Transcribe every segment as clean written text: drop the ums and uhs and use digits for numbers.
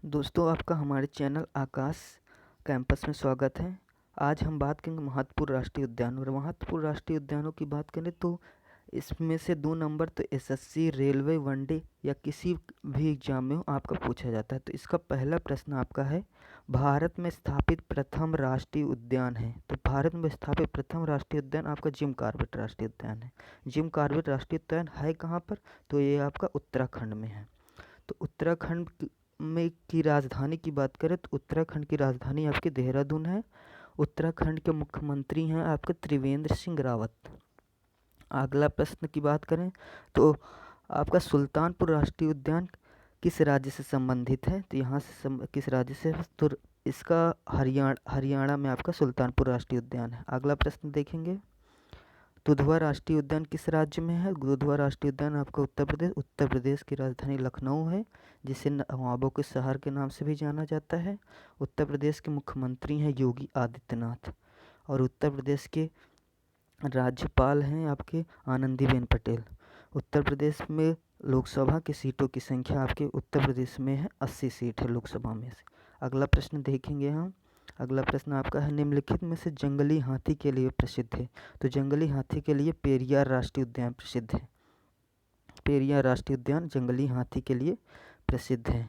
दोस्तों, आपका हमारे चैनल आकाश कैंपस में स्वागत है। आज हम बात करेंगे महत्वपूर्ण राष्ट्रीय उद्यान। और महत्वपूर्ण राष्ट्रीय उद्यानों की बात करें तो इसमें से 2 नंबर तो एसएससी, रेलवे, वनडे या किसी भी एग्जाम में हो आपका पूछा जाता है। तो इसका पहला प्रश्न आपका है, भारत में स्थापित प्रथम राष्ट्रीय उद्यान है। तो भारत में स्थापित प्रथम राष्ट्रीय उद्यान आपका जिम कॉर्बेट राष्ट्रीय उद्यान है। जिम कॉर्बेट राष्ट्रीय उद्यान है कहाँ पर? तो ये आपका उत्तराखंड में है। तो उत्तराखंड में की राजधानी की बात करें तो उत्तराखंड की राजधानी आपकी देहरादून है। उत्तराखंड के मुख्यमंत्री हैं आपके त्रिवेंद्र सिंह रावत। अगला प्रश्न की बात करें तो आपका सुल्तानपुर राष्ट्रीय उद्यान किस राज्य से संबंधित है? तो यहाँ से किस राज्य से? तो इसका हरियाणा में आपका सुल्तानपुर राष्ट्रीय उद्यान है। अगला प्रश्न देखेंगे, दुधवा राष्ट्रीय उद्यान किस राज्य में है? दुधवा राष्ट्रीय उद्यान आपका उत्तर प्रदेश की राजधानी लखनऊ है, जिसे नवाबों के शहर के नाम से भी जाना जाता है। उत्तर प्रदेश के मुख्यमंत्री हैं योगी आदित्यनाथ। और उत्तर प्रदेश के राज्यपाल हैं आपके आनंदीबेन पटेल। उत्तर प्रदेश में लोकसभा की सीटों की संख्या आपके उत्तर प्रदेश में है 80 सीट है लोकसभा में से। अगला प्रश्न देखेंगे हम। अगला प्रश्न आपका है, निम्नलिखित में से जंगली हाथी के लिए प्रसिद्ध है? तो जंगली हाथी के लिए पेरियार राष्ट्रीय उद्यान प्रसिद्ध है। पेरियार राष्ट्रीय उद्यान जंगली हाथी के लिए प्रसिद्ध है।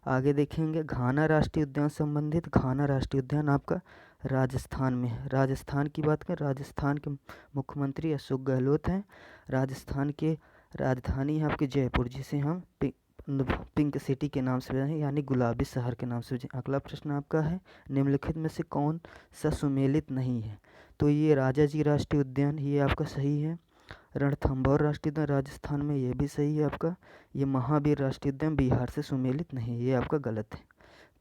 आगे देखेंगे, घाना राष्ट्रीय उद्यान संबंधित। घाना राष्ट्रीय उद्यान आपका राजस्थान में है। राजस्थान की बात करें, राजस्थान के मुख्यमंत्री अशोक गहलोत हैं। राजस्थान के राजधानी है आपके जयपुर, जिसे हम पिंक सिटी के नाम से जाने, यानी गुलाबी शहर के नाम से। अगला प्रश्न आपका है, निम्नलिखित में से कौन सा सुमेलित नहीं है? तो ये राजा जी राष्ट्रीय उद्यान, ये आपका सही है। रणथंभौर राष्ट्रीय उद्यान राजस्थान में, ये भी सही है आपका। ये महावीर राष्ट्रीय उद्यान बिहार से सुमेलित नहीं, ये आपका गलत है।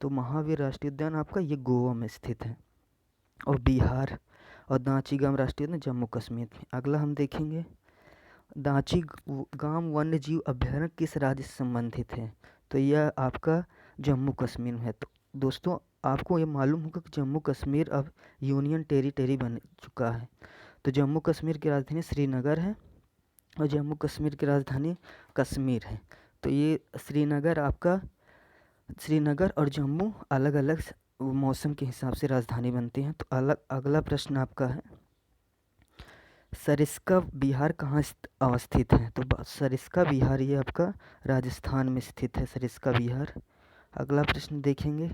तो महावीर राष्ट्रीय उद्यान आपका ये गोवा में स्थित है और बिहार। और दांचीगाम राष्ट्रीय उद्यान जम्मू कश्मीर में। अगला हम देखेंगे, दांचीगाम वन्य जीव अभ्यारण्य किस राज्य से संबंधित है? तो यह आपका जम्मू कश्मीर में है। तो दोस्तों, आपको ये मालूम होगा कि जम्मू कश्मीर अब यूनियन टेरिटरी बन चुका है। तो जम्मू कश्मीर की राजधानी श्रीनगर है और जम्मू कश्मीर की राजधानी कश्मीर है। तो ये श्रीनगर और जम्मू अलग अलग मौसम के हिसाब से राजधानी बनती हैं। तो अगला प्रश्न आपका है, सरिस्का विहार कहाँ अवस्थित है? तो सरिस्का विहार ये आपका राजस्थान में स्थित है, सरिस्का विहार। अगला प्रश्न देखेंगे,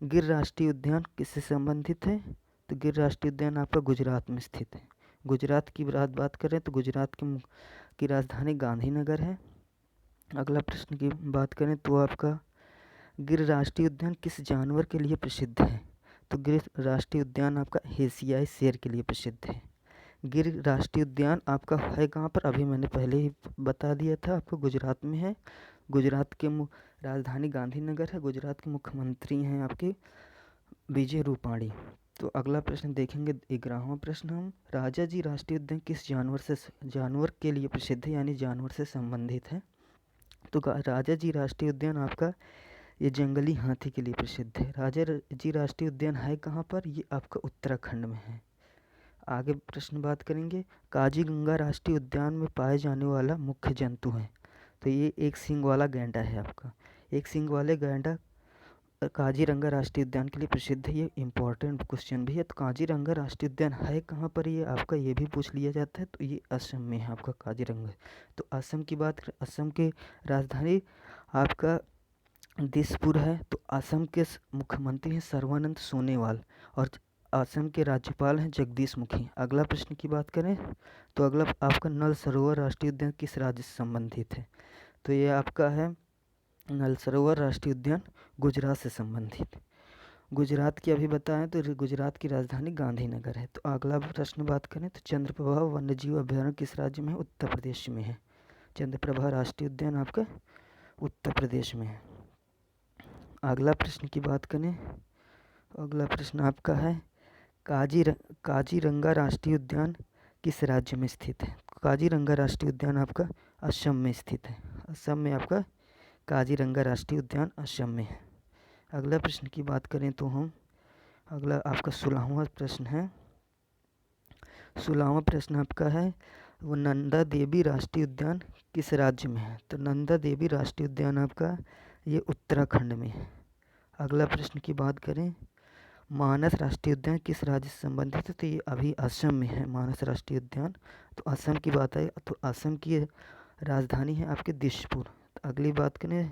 गिर राष्ट्रीय उद्यान किससे संबंधित है? तो गिर राष्ट्रीय उद्यान आपका गुजरात में स्थित है। गुजरात की बात करें तो गुजरात की राजधानी गांधीनगर है। अगला प्रश्न की बात करें तो आपका गिर राष्ट्रीय उद्यान किस जानवर के लिए प्रसिद्ध है? तो गिर राष्ट्रीय उद्यान आपका एशियाई शेर के लिए प्रसिद्ध है। गिर राष्ट्रीय उद्यान आपका है कहाँ पर? अभी मैंने पहले ही बता दिया था, आपको गुजरात में है। गुजरात के राजधानी गांधीनगर है। गुजरात के मुख्यमंत्री हैं आपके विजय रूपाणी। तो अगला प्रश्न देखेंगे, 11वां प्रश्न हम, राजा जी राष्ट्रीय उद्यान किस जानवर के लिए प्रसिद्ध है, यानी जानवर से संबंधित है? तो राजा जी राष्ट्रीय उद्यान आपका ये जंगली हाथी के लिए प्रसिद्ध है। राजा जी राष्ट्रीय उद्यान है कहाँ पर? ये आपका उत्तराखंड में है। आगे प्रश्न बात करेंगे, काजीरंगा राष्ट्रीय उद्यान में पाए जाने वाला मुख्य जंतु है? तो ये एक सींग वाला गैंडा है आपका। एक सींग वाले गैंडा काजीरंगा राष्ट्रीय उद्यान के लिए प्रसिद्ध है। ये इम्पोर्टेंट क्वेश्चन भी है। तो काजीरंगा राष्ट्रीय उद्यान है कहाँ पर? ये आपका ये भी पूछ लिया जाता है। तो ये असम में है आपका काजीरंगा। तो असम की बात करें, असम के राजधानी आपका दिसपुर है। तो असम के मुख्यमंत्री हैं सर्बानंद सोनोवाल और असम के राज्यपाल हैं जगदीश मुखी। अगला प्रश्न की बात करें तो अगला आपका नल सरोवर राष्ट्रीय उद्यान किस राज्य से संबंधित है? तो ये आपका है नल सरोवर राष्ट्रीय उद्यान गुजरात से संबंधित। गुजरात की अभी बताएं तो गुजरात की राजधानी गांधीनगर है। तो अगला प्रश्न बात करें तो चंद्रप्रभा वन्यजीव अभ्यारण्य किस राज्य में है? उत्तर प्रदेश में है। चंद्रप्रभा राष्ट्रीय उद्यान आपका उत्तर प्रदेश में है। अगला प्रश्न की बात करें, अगला प्रश्न आपका है, काजीरंगा राष्ट्रीय उद्यान किस राज्य में स्थित है? काजीरंगा राष्ट्रीय उद्यान आपका असम में स्थित है। असम में आपका काजीरंगा राष्ट्रीय उद्यान असम में है। अगला प्रश्न की बात करें तो हम अगला आपका 16वां प्रश्न है। 16वां प्रश्न आपका है, वो नंदा देवी राष्ट्रीय उद्यान किस राज्य में है? तो नंदा देवी राष्ट्रीय उद्यान आपका ये उत्तराखंड में है। अगला प्रश्न की बात करें, मानस राष्ट्रीय उद्यान किस राज्य से संबंधित है? तो ये अभी असम में है मानस राष्ट्रीय उद्यान। तो असम की बात है तो असम की राजधानी है आपके दिसपुर। तो अगली बात करें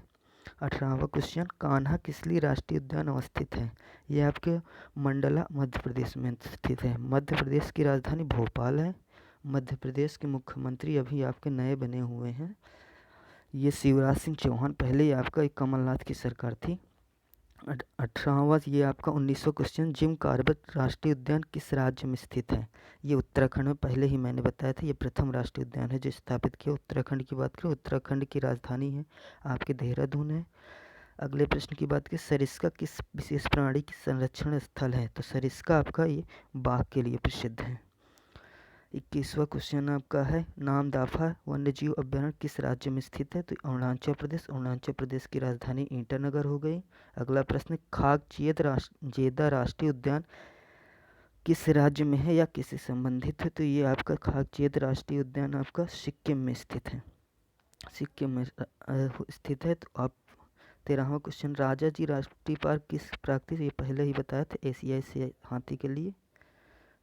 18वां क्वेश्चन, कान्हा किसली राष्ट्रीय उद्यान अवस्थित है? ये आपके मंडला मध्य प्रदेश में स्थित है। मध्य प्रदेश की राजधानी भोपाल है। मध्य प्रदेश के मुख्यमंत्री अभी आपके नए बने हुए हैं, ये शिवराज सिंह चौहान। पहले ही आपका एक कमलनाथ की सरकार थी। 18वां ये आपका 1900 क्वेश्चन, जिम कॉर्बेट राष्ट्रीय उद्यान किस राज्य में स्थित है? ये उत्तराखंड में, पहले ही मैंने बताया था, ये प्रथम राष्ट्रीय उद्यान है जो स्थापित किया उत्तराखंड की बात करें। उत्तराखंड की राजधानी है आपके देहरादून है। अगले प्रश्न की बात करें, सरिस्का किस विशेष प्राणी की संरक्षण स्थल है? तो सरिस्का आपका ये बाघ के लिए प्रसिद्ध है। 21वां क्वेश्चन आपका है, नामदफा वन्यजीव अभ्यारण्य किस राज्य में स्थित है? तो अरुणाचल प्रदेश। अरुणाचल प्रदेश की राजधानी ईटानगर हो गई। अगला प्रश्न, खागजेदा राष्ट्रीय उद्यान किस राज्य में है या किससे संबंधित है? तो ये आपका खागजेदा राष्ट्रीय उद्यान आपका सिक्किम में स्थित है। सिक्किम में स्थित है। तो आप 13वां क्वेश्चन, राजा जी राष्ट्रीय पार्क किस प्राकृतिक, ये पहले ही बताया था, एशियाई से हाथी के लिए।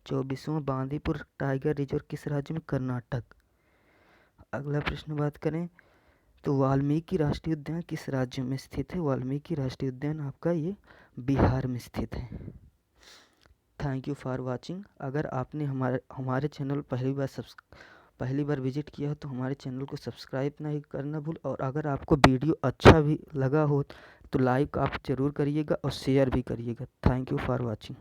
24वां, बांदीपुर टाइगर रिजर्व किस राज्य में? कर्नाटक। अगला प्रश्न बात करें तो वाल्मीकि राष्ट्रीय उद्यान किस राज्य में स्थित है? वाल्मीकि राष्ट्रीय उद्यान आपका ये बिहार में स्थित है। Thank you for watching. अगर आपने हमारे चैनल पहली बार विजिट किया हो तो हमारे चैनल को सब्सक्राइब नहीं करना भूल, और अगर आपको वीडियो अच्छा भी लगा हो तो लाइक आप ज़रूर करिएगा और शेयर भी करिएगा। Thank you for watching.